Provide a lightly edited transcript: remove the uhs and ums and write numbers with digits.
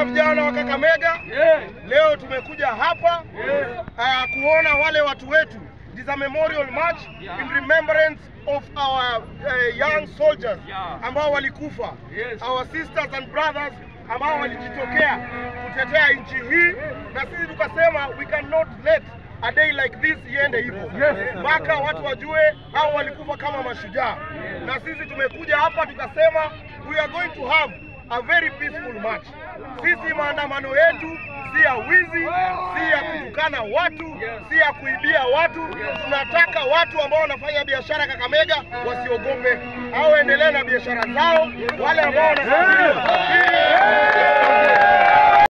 kama vijana wa Kakamega, leo tumekuja hapa kuona wale watu wetu. It is a memorial march in remembrance of our young soldiers ambao walikufa, our sisters and brothers ambao walijitokea kutetea nchi hii, na sisi tukasema we cannot let a day like this iende hivyo. Mpaka watu wajue hao walikufa kama mashujaa. Na sisi tumekuja hapa tukasema we are going to have a very peaceful march. Sisi maandamano yetu si ya wizi, si ya kutukana watu, si ya kuibia watu. Tunataka watu ambao wanafanya biashara Kakamega wasiogope, au endelee na biashara zao. Wale ambao wanafanya